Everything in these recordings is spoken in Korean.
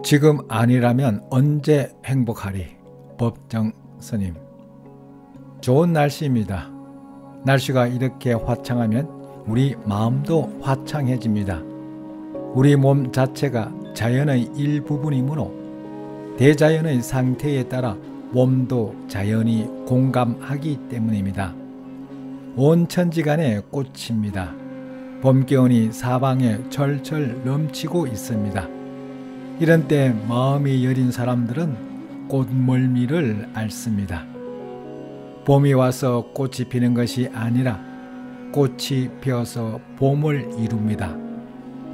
지금 아니라면 언제 행복하리? 법정 스님. 좋은 날씨입니다. 날씨가 이렇게 화창하면 우리 마음도 화창해집니다. 우리 몸 자체가 자연의 일부분이므로 대자연의 상태에 따라 몸도 자연히 공감하기 때문입니다. 온 천지간에 꽃입니다. 봄기운이 사방에 철철 넘치고 있습니다. 이런 때 마음이 여린 사람들은 꽃멀미를 앓습니다. 봄이 와서 꽃이 피는 것이 아니라 꽃이 피어서 봄을 이룹니다.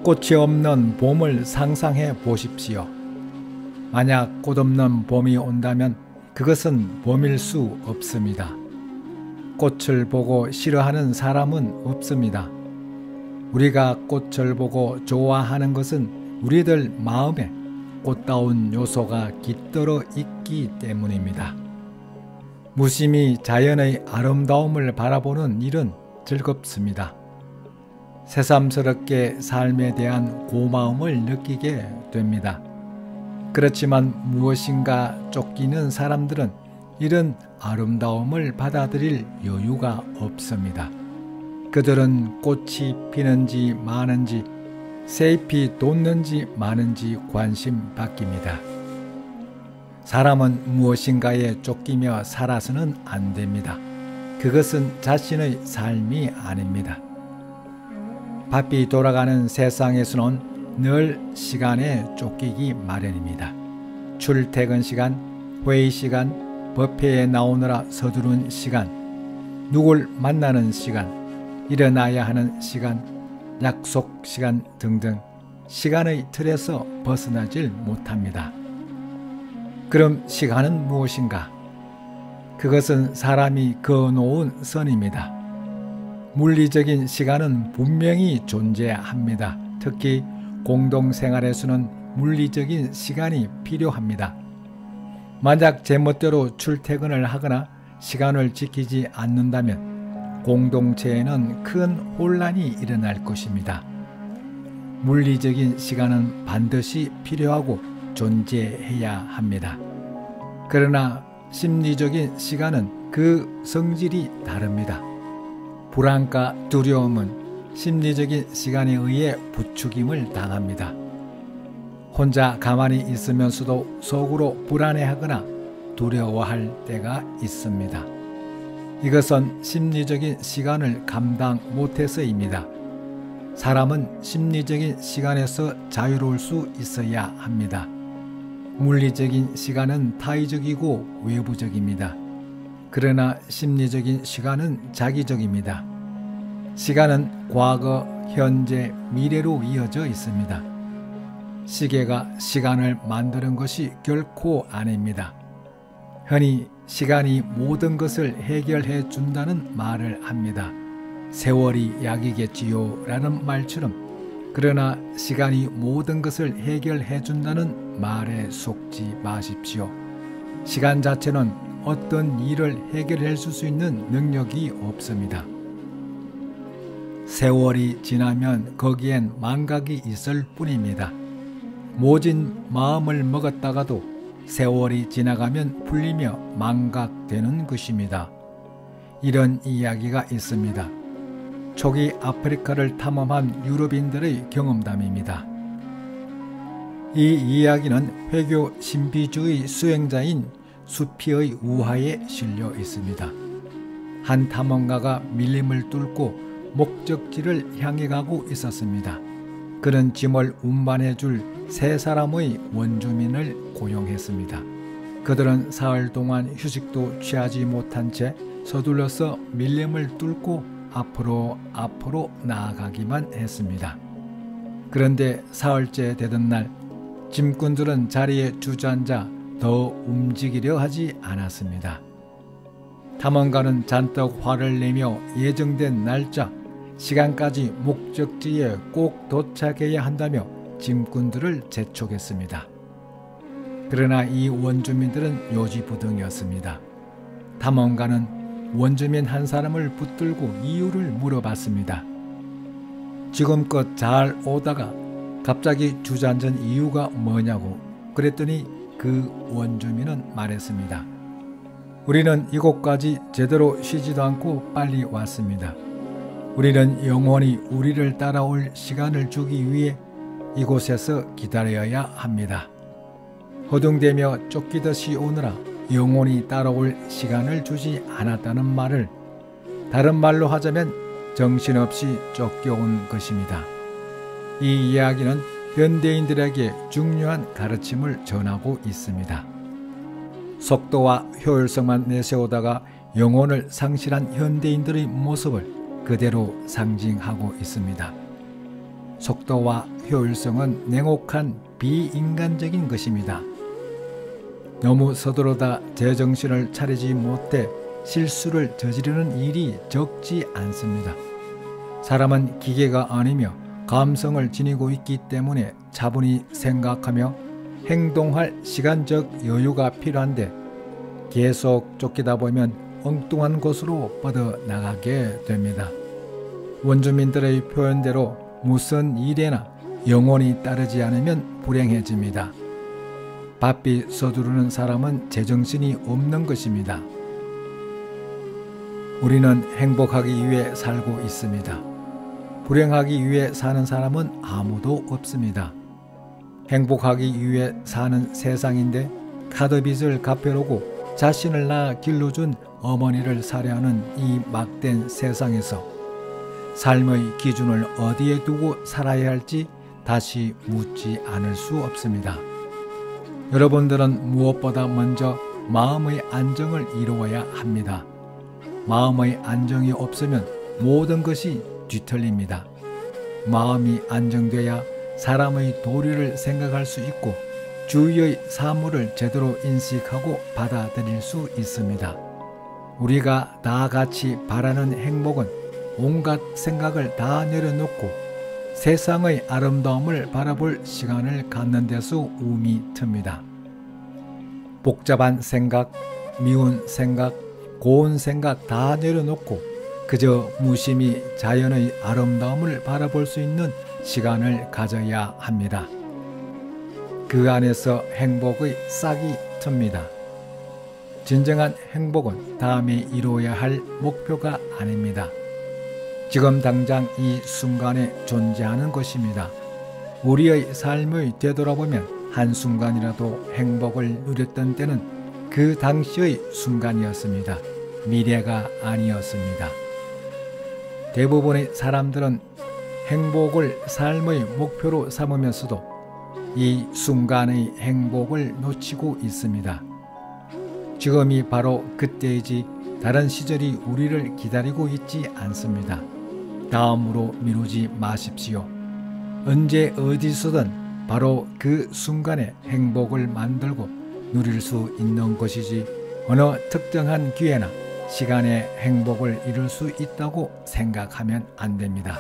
꽃이 없는 봄을 상상해 보십시오. 만약 꽃 없는 봄이 온다면 그것은 봄일 수 없습니다. 꽃을 보고 싫어하는 사람은 없습니다. 우리가 꽃을 보고 좋아하는 것은 우리들 마음에 꽃다운 요소가 깃들어 있기 때문입니다. 무심히 자연의 아름다움을 바라보는 일은 즐겁습니다. 새삼스럽게 삶에 대한 고마움을 느끼게 됩니다. 그렇지만 무엇인가 쫓기는 사람들은 이런 아름다움을 받아들일 여유가 없습니다. 그들은 꽃이 피는지 마는지 새잎이 돋는지 마는지 관심 바뀝니다. 사람은 무엇인가에 쫓기며 살아서는 안 됩니다. 그것은 자신의 삶이 아닙니다. 바삐 돌아가는 세상에서는 늘 시간에 쫓기기 마련입니다. 출퇴근 시간, 회의 시간, 법회에 나오느라 서두른 시간, 누굴 만나는 시간, 일어나야 하는 시간, 약속 시간 등등 시간의 틀에서 벗어나질 못합니다. 그럼 시간은 무엇인가? 그것은 사람이 그어놓은 선입니다. 물리적인 시간은 분명히 존재합니다. 특히 공동생활에서는 물리적인 시간이 필요합니다. 만약 제멋대로 출퇴근을 하거나 시간을 지키지 않는다면 공동체에는 큰 혼란이 일어날 것입니다. 물리적인 시간은 반드시 필요하고 존재해야 합니다. 그러나 심리적인 시간은 그 성질이 다릅니다. 불안과 두려움은 심리적인 시간에 의해 부추김을 당합니다. 혼자 가만히 있으면서도 속으로 불안해하거나 두려워할 때가 있습니다. 이것은 심리적인 시간을 감당 못해서입니다. 사람은 심리적인 시간에서 자유로울 수 있어야 합니다. 물리적인 시간은 타의적이고 외부적입니다. 그러나 심리적인 시간은 자기적입니다. 시간은 과거, 현재, 미래로 이어져 있습니다. 시계가 시간을 만드는 것이 결코 아닙니다. 흔히 시간이 모든 것을 해결해 준다는 말을 합니다. 세월이 약이겠지요 라는 말처럼. 그러나 시간이 모든 것을 해결해 준다는 말에 속지 마십시오. 시간 자체는 어떤 일을 해결해 줄 수 있는 능력이 없습니다. 세월이 지나면 거기엔 망각이 있을 뿐입니다. 모진 마음을 먹었다가도 세월이 지나가면 풀리며 망각되는 것입니다. 이런 이야기가 있습니다. 초기 아프리카를 탐험한 유럽인들의 경험담입니다. 이 이야기는 회교 신비주의 수행자인 수피의 우화에 실려 있습니다. 한 탐험가가 밀림을 뚫고 목적지를 향해 가고 있었습니다. 그는 짐을 운반해 줄 세 사람의 원주민을 고용했습니다. 그들은 사흘 동안 휴식도 취하지 못한 채 서둘러서 밀림을 뚫고 앞으로 나아가기만 했습니다. 그런데 사흘째 되던 날 짐꾼들은 자리에 주저앉아 더 움직이려 하지 않았습니다. 탐험가는 잔뜩 화를 내며 예정된 날짜, 시간까지 목적지에 꼭 도착해야 한다며 짐꾼들을 재촉했습니다. 그러나 이 원주민들은 요지부동이었습니다. 탐험가는 원주민 한 사람을 붙들고 이유를 물어봤습니다. 지금껏 잘 오다가 갑자기 주저앉은 이유가 뭐냐고 그랬더니 그 원주민은 말했습니다. 우리는 이곳까지 제대로 쉬지도 않고 빨리 왔습니다. 우리는 영원히 우리를 따라올 시간을 주기 위해 이곳에서 기다려야 합니다. 허둥대며 쫓기듯이 오느라 영원히 따라올 시간을 주지 않았다는 말을 다른 말로 하자면 정신없이 쫓겨온 것입니다. 이 이야기는 현대인들에게 중요한 가르침을 전하고 있습니다. 속도와 효율성만 내세우다가 영혼을 상실한 현대인들의 모습을 그대로 상징하고 있습니다. 속도와 효율성은 냉혹한 비인간적인 것입니다. 너무 서두르다 제정신을 차리지 못해 실수를 저지르는 일이 적지 않습니다. 사람은 기계가 아니며 감성을 지니고 있기 때문에 차분히 생각하며 행동할 시간적 여유가 필요한데 계속 쫓기다 보면 엉뚱한 곳으로 뻗어나가게 됩니다. 원주민들의 표현대로 무슨 일에나 영혼이 따르지 않으면 불행해집니다. 바삐 서두르는 사람은 제정신이 없는 것입니다. 우리는 행복하기 위해 살고 있습니다. 불행하기 위해 사는 사람은 아무도 없습니다. 행복하기 위해 사는 세상인데 카드빚을 갚으려고 자신을 낳아 길러준 어머니를 살해하는 이 막된 세상에서 삶의 기준을 어디에 두고 살아야 할지 다시 묻지 않을 수 없습니다. 여러분들은 무엇보다 먼저 마음의 안정을 이루어야 합니다. 마음의 안정이 없으면 모든 것이 뒤틀립니다. 마음이 안정돼야 사람의 도리를 생각할 수 있고 주위의 사물을 제대로 인식하고 받아들일 수 있습니다. 우리가 다 같이 바라는 행복은 온갖 생각을 다 내려놓고 세상의 아름다움을 바라볼 시간을 갖는 데서 움이 틉니다. 복잡한 생각, 미운 생각, 고운 생각 다 내려놓고 그저 무심히 자연의 아름다움을 바라볼 수 있는 시간을 가져야 합니다. 그 안에서 행복의 싹이 틉니다. 진정한 행복은 다음에 이루어야 할 목표가 아닙니다. 지금 당장 이 순간에 존재하는 것입니다. 우리의 삶을 되돌아보면 한순간이라도 행복을 누렸던 때는 그 당시의 순간이었습니다. 미래가 아니었습니다. 대부분의 사람들은 행복을 삶의 목표로 삼으면서도 이 순간의 행복을 놓치고 있습니다. 지금이 바로 그때이지 다른 시절이 우리를 기다리고 있지 않습니다. 다음으로 미루지 마십시오. 언제 어디서든 바로 그 순간에 행복을 만들고 누릴 수 있는 것이지 어느 특정한 기회나 시간에 행복을 이룰 수 있다고 생각하면 안 됩니다.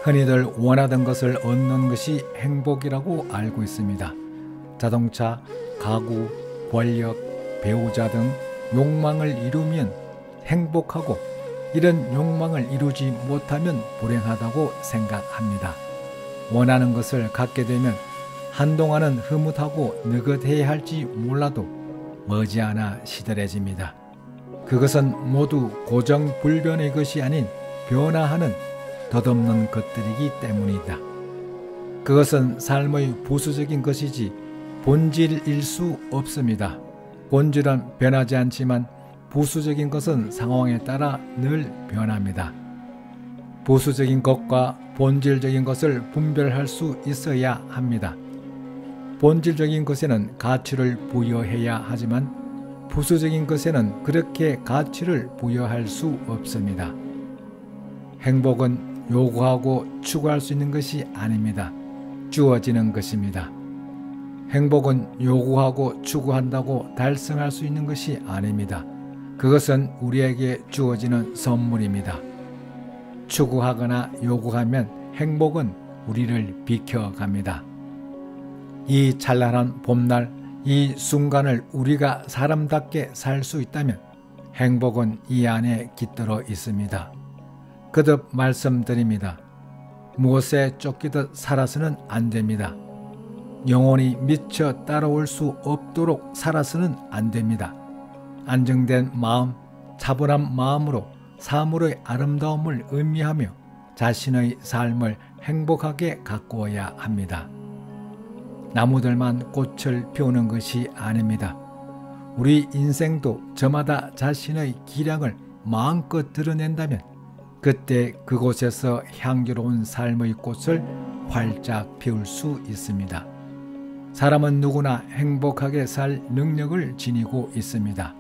흔히들 원하던 것을 얻는 것이 행복이라고 알고 있습니다. 자동차, 가구, 권력, 배우자 등 욕망을 이루면 행복하고 이런 욕망을 이루지 못하면 불행하다고 생각합니다. 원하는 것을 갖게 되면 한동안은 흐뭇하고 느긋해야 할지 몰라도 머지않아 시들해집니다. 그것은 모두 고정불변의 것이 아닌 변화하는 덧없는 것들이기 때문이다. 그것은 삶의 부수적인 것이지 본질일 수 없습니다. 본질은 변하지 않지만 부수적인 것은 상황에 따라 늘 변합니다. 부수적인 것과 본질적인 것을 분별할 수 있어야 합니다. 본질적인 것에는 가치를 부여해야 하지만 부수적인 것에는 그렇게 가치를 부여할 수 없습니다. 행복은 요구하고 추구할 수 있는 것이 아닙니다. 주어지는 것입니다. 행복은 요구하고 추구한다고 달성할 수 있는 것이 아닙니다. 그것은 우리에게 주어지는 선물입니다. 추구하거나 요구하면 행복은 우리를 비켜갑니다. 이 찬란한 봄날, 이 순간을 우리가 사람답게 살 수 있다면 행복은 이 안에 깃들어 있습니다. 거듭 말씀드립니다. 무엇에 쫓기듯 살아서는 안 됩니다. 영혼이 미쳐 따라올 수 없도록 살아서는 안 됩니다. 안정된 마음, 차분한 마음으로 사물의 아름다움을 의미하며 자신의 삶을 행복하게 가꾸어야 합니다. 나무들만 꽃을 피우는 것이 아닙니다. 우리 인생도 저마다 자신의 기량을 마음껏 드러낸다면 그때 그곳에서 향기로운 삶의 꽃을 활짝 피울 수 있습니다. 사람은 누구나 행복하게 살 능력을 지니고 있습니다.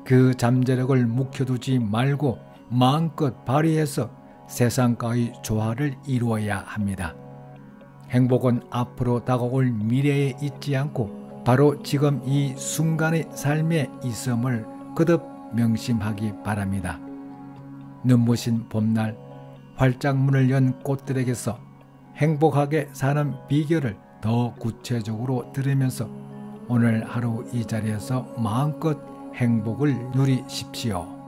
그 잠재력을 묵혀두지 말고 마음껏 발휘해서 세상과의 조화를 이루어야 합니다. 행복은 앞으로 다가올 미래에 있지 않고 바로 지금 이 순간의 삶에 있음을 거듭 명심하기 바랍니다. 눈부신 봄날 활짝 문을 연 꽃들에게서 행복하게 사는 비결을 더 구체적으로 들으면서 오늘 하루 이 자리에서 마음껏 행복을 누리십시오.